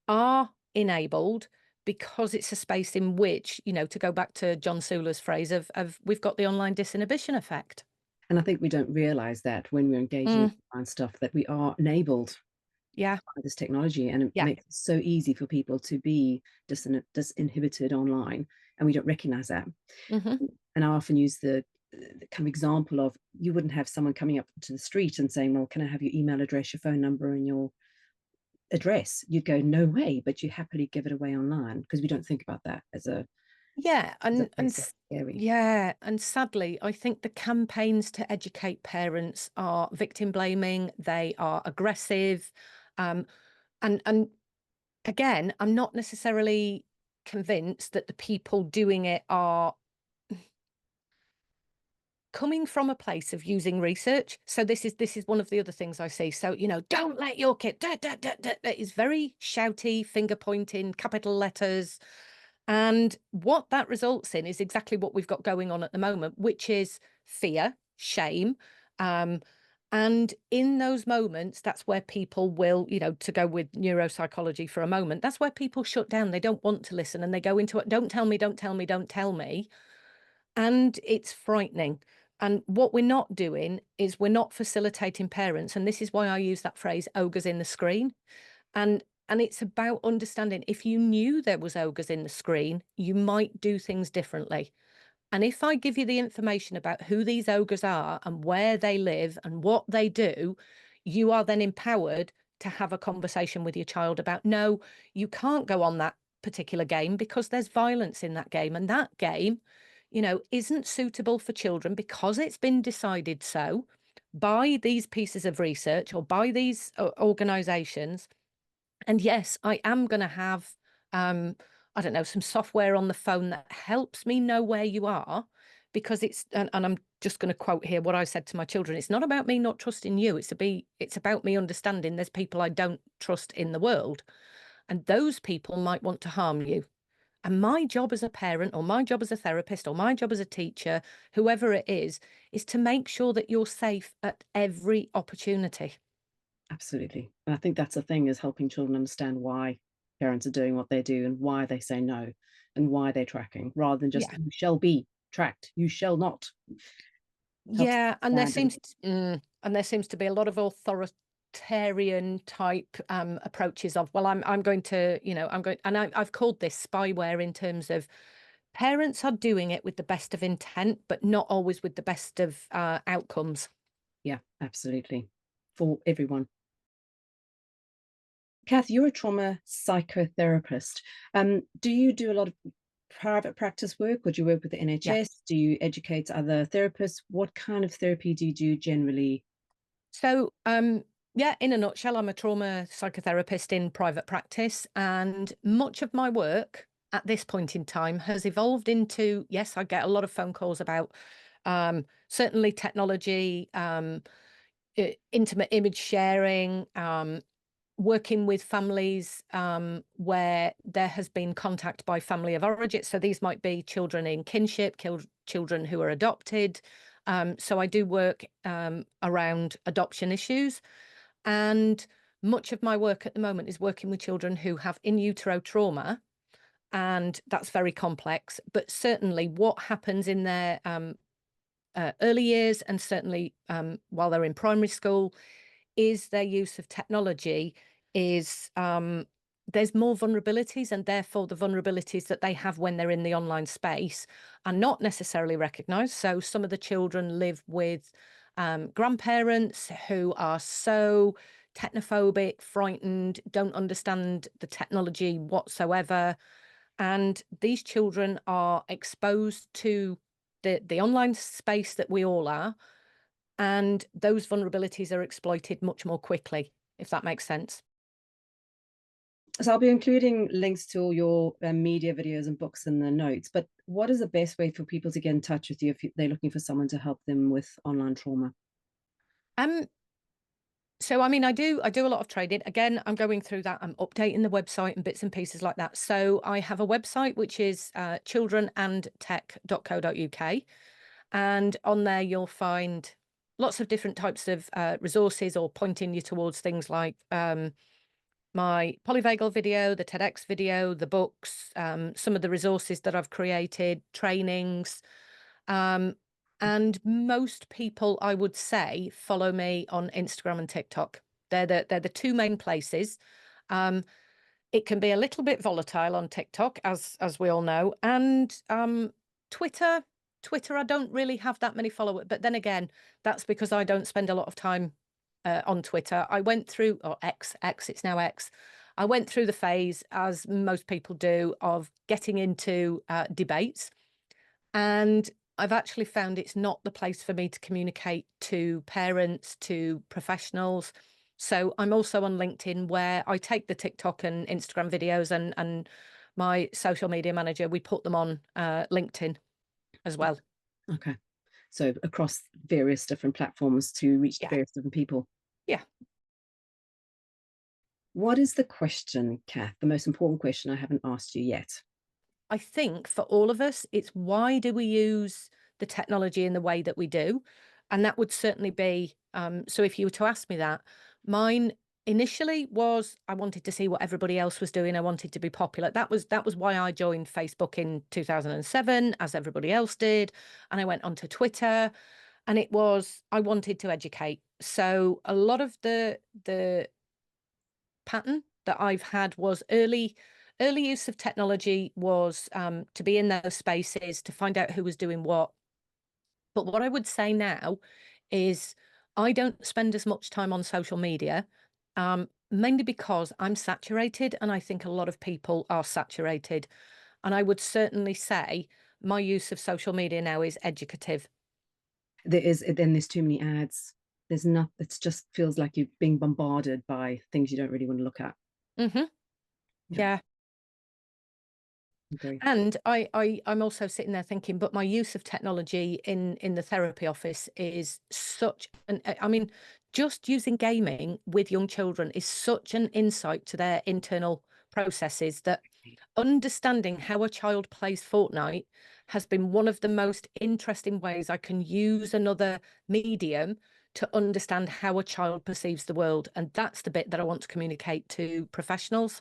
are enabled, because it's a space in which, to go back to John Sula's phrase of we've got the online disinhibition effect. And I think we don't realize that when we're engaging in Mm, online stuff, that we are enabled yeah, by this technology, and it yeah. makes it so easy for people to be disinhibited online, and we don't recognize that. Hmm. And I often use the kind of example of, you wouldn't have someone coming up to the street and saying, well, can I have your email address, your phone number, and your address? You'd go, no way, but you happily give it away online, because we don't think about that as a Yeah, place that's scary. yeah, and sadly, I think the campaigns to educate parents are victim blaming. They are aggressive, um, and again, I'm not necessarily convinced that the people doing it are coming from a place of using research. So this is one of the other things I see. So, don't let your kid that is very shouty, finger pointing, capital letters. And what that results in is exactly what we've got going on at the moment, which is fear, shame. Um, and in those moments, that's where people will, to go with neuropsychology for a moment, that's where people shut down. They don't want to listen and they go into it. Don't tell me, don't tell me, don't tell me. And it's frightening. And what we're not doing is we're not facilitating parents. And this is why I use that phrase, ogres in the screen. And it's about understanding, if you knew there was ogres in the screen, you might do things differently. And if I give you the information about who these ogres are and where they live and what they do, you are then empowered to have a conversation with your child about, no, you can't go on that particular game because there's violence in that game. And that game, isn't suitable for children because it's been decided so by these pieces of research or by these organizations. And yes, I am going to have, I don't know, some software on the phone that helps me know where you are, because and I'm just going to quote here what I said to my children. It's not about me not trusting you. It's about me understanding there's people I don't trust in the world, and those people might want to harm you. And my job as a parent, or my job as a therapist, or my job as a teacher, whoever it is to make sure that you're safe at every opportunity. Absolutely. And I think that's the thing, is helping children understand why parents are doing what they do, and why they say no, and why they're tracking, rather than just, Yeah. you shall be tracked, you shall not. Helps Yeah, and them understand. there seems to be a lot of authoritarian type approaches of, well, I'm going to, I'm going, and I've called this spyware, in terms of parents are doing it with the best of intent, but not always with the best of outcomes. Yeah, absolutely. For everyone. Cath, you're a trauma psychotherapist. Do you do a lot of private practice work, or do you work with the Yeah. NHS? Do you educate other therapists? What kind of therapy do you do generally? So, yeah, in a nutshell, I'm a trauma psychotherapist in private practice, and much of my work at this point in time has evolved into, yes, I get a lot of phone calls about certainly technology, intimate image sharing, working with families where there has been contact by family of origin. So these might be children in kinship, children who are adopted. So I do work around adoption issues. And much of my work at the moment is working with children who have in utero trauma. And that's very complex. But certainly what happens in their early years, and certainly while they're in primary school, is their use of technology is there's more vulnerabilities, and therefore the vulnerabilities that they have when they're in the online space are not necessarily recognized. So some of the children live with grandparents who are so technophobic, frightened, don't understand the technology whatsoever. And these children are exposed to the online space that we all are, and those vulnerabilities are exploited much more quickly, if that makes sense. So I'll be including links to all your media videos and books in the notes. But what is the best way for people to get in touch with you if they're looking for someone to help them with online trauma? Um, so I mean, I do a lot of trading. Again, I'm going through that. I'm updating the website and bits and pieces like that. So I have a website which is childrenandtech.co.uk, and on there you'll find lots of different types of resources, or pointing you towards things like my polyvagal video, the TEDx video, the books, some of the resources that I've created, trainings. Um, And most people, I would say, follow me on Instagram and TikTok. They're the two main places. It can be a little bit volatile on TikTok, as we all know, and Twitter. Twitter, I don't really have that many followers, but then again, that's because I don't spend a lot of time on Twitter. I went through, or X, it's now X. I went through the phase, as most people do, of getting into debates, and I've actually found it's not the place for me to communicate to parents, to professionals. So I'm also on LinkedIn, where I take the TikTok and Instagram videos, and my social media manager, we put them on LinkedIn as well. Okay. So across various different platforms to reach Yeah. various different people. Yeah. What is the question, Cath, the most important question I haven't asked you yet? I think for all of us, it's why do we use the technology in the way that we do? And that would certainly be, so if you were to ask me that, mine initially was I wanted to see what everybody else was doing. I wanted to be popular. That was why I joined Facebook in 2007, as everybody else did. And I went onto Twitter, and it was I wanted to educate. So a lot of the pattern that I've had was early use of technology was to be in those spaces, to find out who was doing what. But what I would say now is I don't spend as much time on social media, mainly because I'm saturated, and I think a lot of people are saturated. And I would certainly say my use of social media now is educative. There's too many ads. There's not, it just feels like you're being bombarded by things you don't really want to look at. Mm-hmm. Yeah. Agree. And I'm also sitting there thinking, but my use of technology in the therapy office is such an, I mean, just using gaming with young children is such an insight to their internal processes, that understanding how a child plays Fortnite has been one of the most interesting ways I can use another medium to understand how a child perceives the world. And that's the bit that I want to communicate to professionals.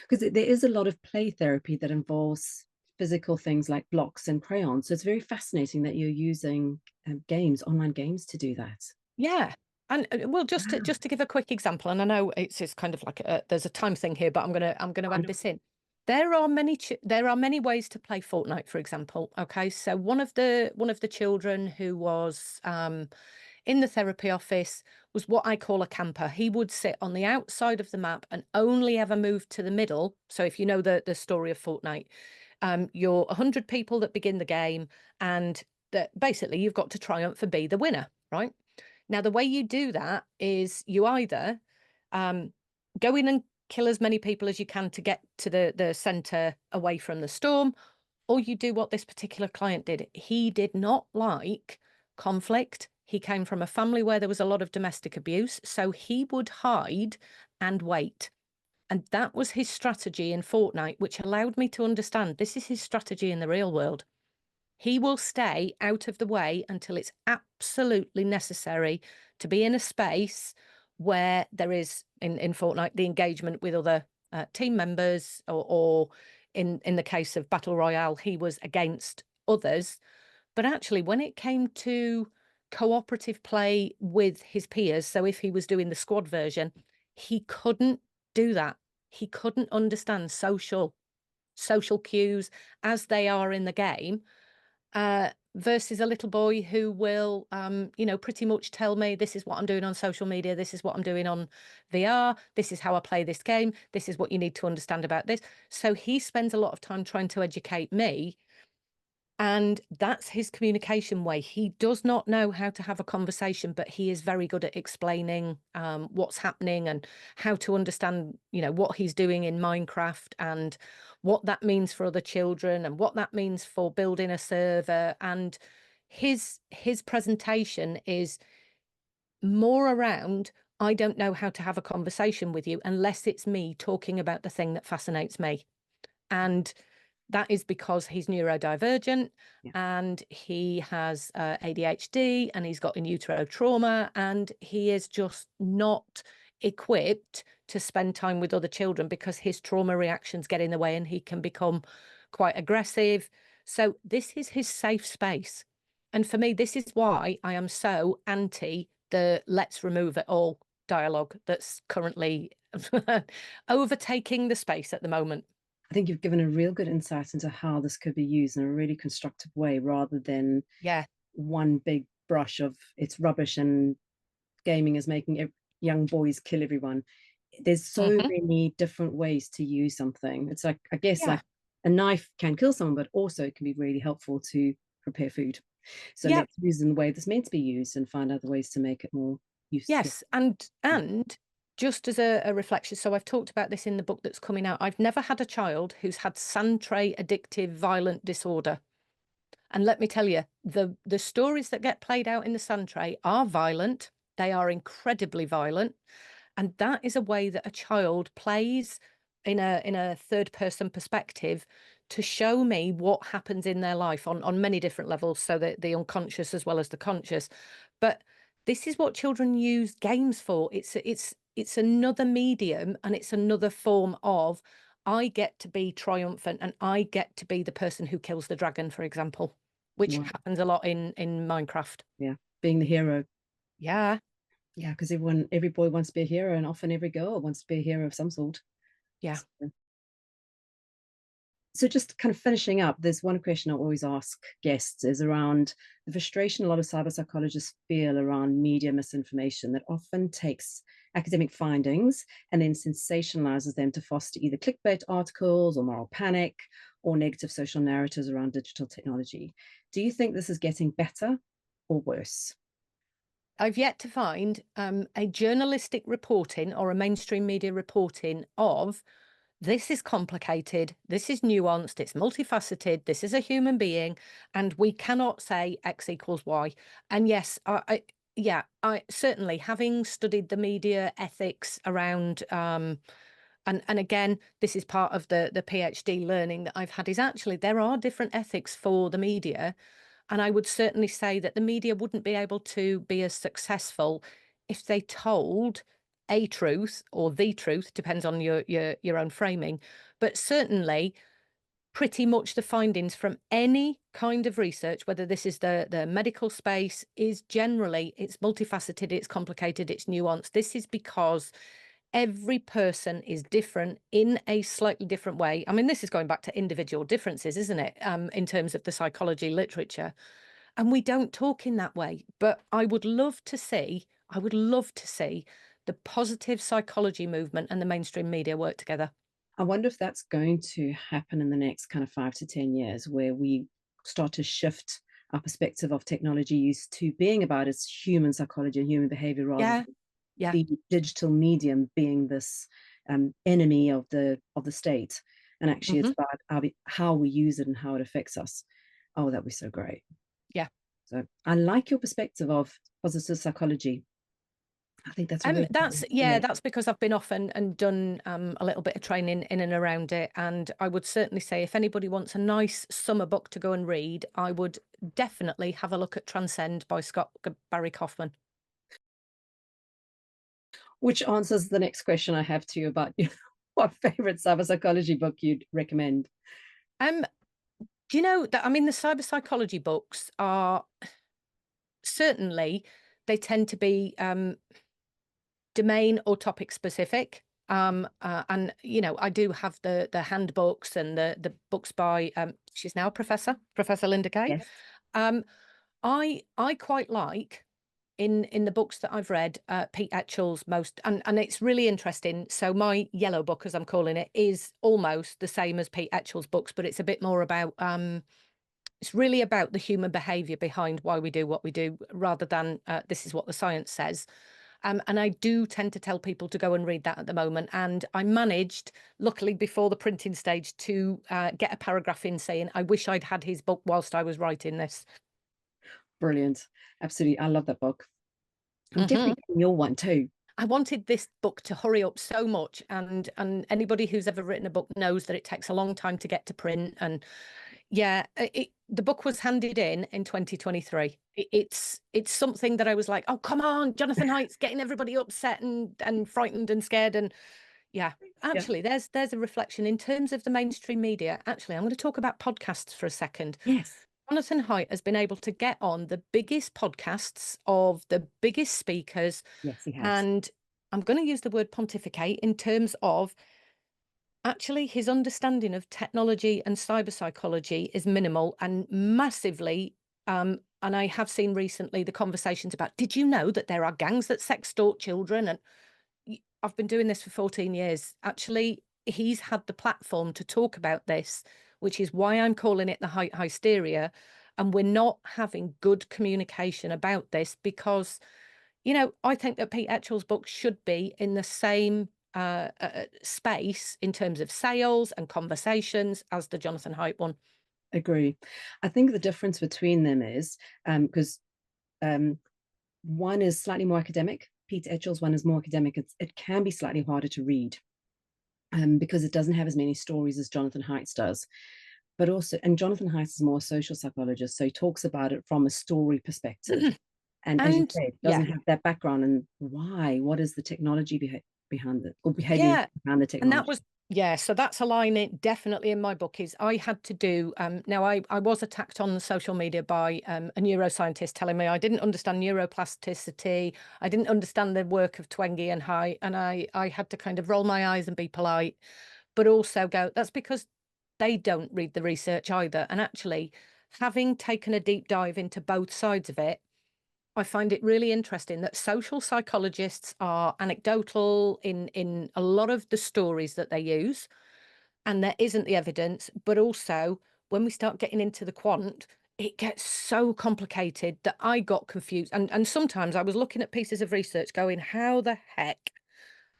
Because there is a lot of play therapy that involves physical things like blocks and crayons. So it's very fascinating that you're using games, online games, to do that. Yeah. And well, just Wow. to give a quick example, and I know it's kind of like there's a time thing here, but I'm gonna add this in. There are many ways to play Fortnite, for example. Okay, so one of the children who was in the therapy office was what I call a camper. He would sit on the outside of the map and only ever move to the middle. So if you know the story of Fortnite, you're 100 people that begin the game, and that basically you've got to triumph and be the winner, right? Now, the way you do that is you either go in and kill as many people as you can to get to the center away from the storm, or you do what this particular client did. He did not like conflict. He came from a family where there was a lot of domestic abuse, so he would hide and wait. And that was his strategy in Fortnite, which allowed me to understand this is his strategy in the real world. He will stay out of the way until it's absolutely necessary to be in a space where there is, in Fortnite, the engagement with other team members, or in the case of Battle Royale, he was against others. But actually, when it came to cooperative play with his peers, so if he was doing the squad version, he couldn't do that. He couldn't understand social cues as they are in the game, versus a little boy who will, pretty much tell me, this is what I'm doing on social media, this is what I'm doing on VR, this is how I play this game, this is what you need to understand about this. So he spends a lot of time trying to educate me, and that's his communication way. He does not know how to have a conversation, but he is very good at explaining what's happening and how to understand, what he's doing in Minecraft, and what that means for other children, and what that means for building a server. And his presentation is more around, I don't know how to have a conversation with you unless it's me talking about the thing that fascinates me. And that is because he's neurodivergent, Yeah. and he has ADHD, and he's got in utero trauma, and he is just not equipped to spend time with other children because his trauma reactions get in the way and he can become quite aggressive. So this is his safe space. And for me, this is why I am so anti the let's remove it all dialogue that's currently overtaking the space at the moment. I think you've given a real good insight into how this could be used in a really constructive way, rather than Yeah. one big brush of it's rubbish and gaming is making young boys kill everyone. There's so Hmm. many different ways to use something. It's like, I guess, Yeah. like a knife can kill someone, but also it can be really helpful to prepare food. So Yeah. let's use it in the way that's meant to be used and find other ways to make it more useful. Yes. And just as a reflection, so I've talked about this in the book that's coming out. I've never had a child who's had santray addictive violent disorder. And let me tell you, the stories that get played out in the santray are violent. They are incredibly violent. And that is a way that a child plays in a third person perspective to show me what happens in their life on many different levels, so that the unconscious as well as the conscious. But this is what children use games for. It's another medium, and it's another form of, I get to be triumphant and I get to be the person who kills the dragon, for example, which Wow. happens a lot in Minecraft. Yeah. Being the hero. Yeah. Yeah, because every boy wants to be a hero, and often every girl wants to be a hero of some sort. Yeah. So just kind of finishing up, there's one question I always ask guests is around the frustration a lot of cyber psychologists feel around media misinformation that often takes academic findings and then sensationalizes them to foster either clickbait articles or moral panic or negative social narratives around digital technology. Do you think this is getting better or worse? I've yet to find a journalistic reporting or a mainstream media reporting of, this is complicated, this is nuanced, it's multifaceted, this is a human being, and we cannot say X equals Y. And yes, yeah, I certainly, having studied the media ethics around, and again, this is part of the PhD learning that I've had, is actually there are different ethics for the media. And I would certainly say that the media wouldn't be able to be as successful if they told a truth, or the truth, depends on your own framing. But certainly, pretty much the findings from any kind of research, whether this is the medical space, is generally it's multifaceted, it's complicated, it's nuanced. This is because every person is different in a slightly different way. I mean, this is going back to individual differences, isn't it? In terms of the psychology literature. And we don't talk in that way. But I would love to see the positive psychology movement and the mainstream media work together. I wonder if that's going to happen in the next kind of 5 to 10 years, where we start to shift our perspective of technology use to being about its human psychology and human behavior, rather Yeah. than Yeah. the digital medium being this enemy of the state. And actually, it's Hmm. about how we use it and how it affects us. Oh, that'd be so great. Yeah. So I like your perspective of positive psychology. I think that's really That's, yeah, yeah. that's because I've been off and done a little bit of training in and around it. And I would certainly say, if anybody wants a nice summer book to go and read, I would definitely have a look at Transcend by Barry Kaufman. Which answers the next question I have to you about what favorite cyber psychology book you'd recommend. Um, do you know that, I mean, the cyber psychology books are certainly, they tend to be domain or topic specific. And I do have the handbooks and the books by she's now a Professor Linda Kay. Yes. Um, I quite like, in the books that I've read, Pete Etchells most, and it's really interesting. So my yellow book, as I'm calling it, is almost the same as Pete Etchells' books, but it's a bit more about it's really about the human behavior behind why we do what we do, rather than this is what the science says. And I do tend to tell people to go and read that at the moment. And I managed, luckily, before the printing stage, to get a paragraph in saying, I wish I'd had his book whilst I was writing this. Brilliant. Absolutely. I love that book. I'm Hmm. definitely getting your one too. I wanted this book to hurry up so much, and anybody who's ever written a book knows that it takes a long time to get to print. And yeah, the book was handed in 2023. It's something that I was like, oh come on, Jonathan Haidt's getting everybody upset and frightened and scared. And yeah, Yeah. actually, there's a reflection in terms of the mainstream media. Actually, I'm going to talk about podcasts for a second. Yes. Jonathan Haidt has been able to get on the biggest podcasts of the biggest speakers. Yes, he has. And I'm going to use the word pontificate in terms of actually his understanding of technology and cyber psychology is minimal and massively. And I have seen recently the conversations about, did you know that there are gangs that sextort children? And I've been doing this for 14 years. Actually, he's had the platform to talk about this, which is why I'm calling it the Haidt hysteria. And we're not having good communication about this because, I think that Pete Etchells' book should be in the same space in terms of sales and conversations as the Jonathan Haidt one. Agree. I think the difference between them is because one is slightly more academic. Pete Etchells' one is more academic. It can be slightly harder to read because it doesn't have as many stories as Jonathan Haidt's does. But also, and Jonathan Haidt is more a social psychologist, so he talks about it from a story perspective. And as you And said, yeah, doesn't have that background and why? What is the technology behind it, or behavior yeah. behind the And that technology? was, yeah, so that's a line definitely in my book is I had to do, now I was attacked on social media by a neuroscientist telling me I didn't understand neuroplasticity, I didn't understand the work of Twenge and Haidt, and I had to kind of roll my eyes and be polite, but also go, that's because they don't read the research either. And actually, having taken a deep dive into both sides of it, I find it really interesting that social psychologists are anecdotal in a lot of the stories that they use, and there isn't the evidence. But also, when we start getting into the quant, it gets so complicated that I got confused. And sometimes I was looking at pieces of research going, how the heck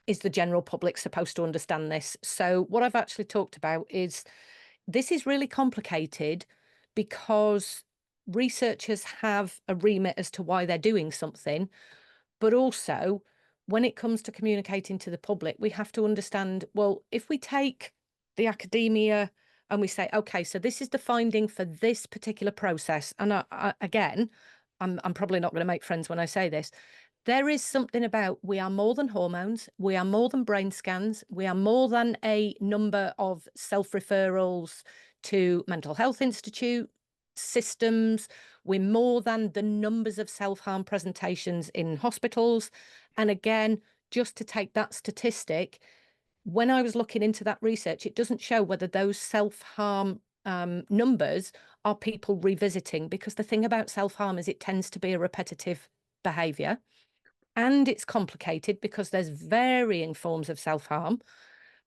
is the general public supposed to understand this? So what I've actually talked about is this is really complicated because researchers have a remit as to why they're doing something, but also when it comes to communicating to the public, we have to understand, well, if we take the academia and we say, okay, so this is the finding for this particular process. And again, I'm probably not going to make friends when I say this. There is something about we are more than hormones, we are more than brain scans, we are more than a number of self-referrals to mental health institute systems, we're more than the numbers of self-harm presentations in hospitals. And again, just to take that statistic, when I was looking into that research, it doesn't show whether those self-harm numbers are people revisiting, because the thing about self-harm is it tends to be a repetitive behavior. And it's complicated because there's varying forms of self-harm,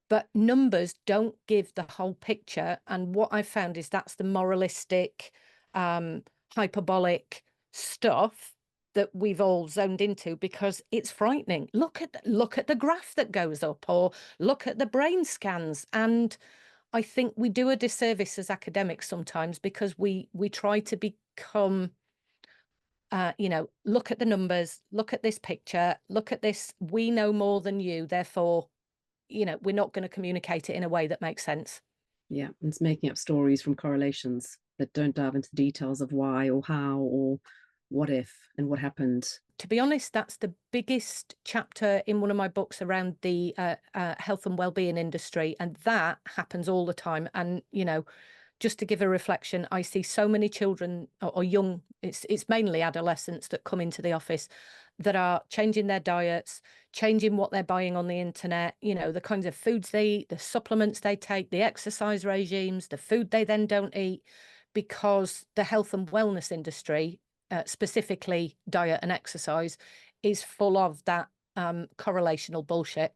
but numbers don't give the whole picture. And what I've found is that's the moralistic, hyperbolic stuff that we've all zoned into because it's frightening. Look at the graph that goes up, or look at the brain scans. And I think we do a disservice as academics sometimes because we try to become look at the numbers, look at this picture, look at this. We know more than you. Therefore, we're not going to communicate it in a way that makes sense. Yeah, it's making up stories from correlations that don't dive into details of why or how or what if and what happened. To be honest, that's the biggest chapter in one of my books around the health and well-being industry. And that happens all the time. And, just to give a reflection, I see so many children or young, it's mainly adolescents that come into the office that are changing their diets, changing what they're buying on the internet, the kinds of foods they eat, the supplements they take, the exercise regimes, the food they then don't eat, because the health and wellness industry, specifically diet and exercise, is full of that correlational bullshit.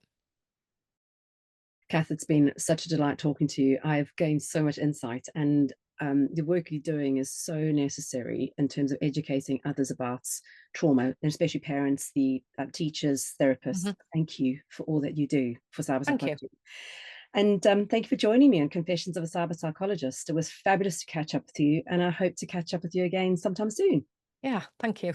Cath, it's been such a delight talking to you. I've gained so much insight, and the work you're doing is so necessary in terms of educating others about trauma, and especially parents, the teachers, therapists. Thank you for all that you do for Thank you. cyberpsychology. And thank you for joining me on Confessions of a Cyberpsychologist. It was fabulous to catch up with you, and I hope to catch up with you again sometime soon. Yeah, thank you.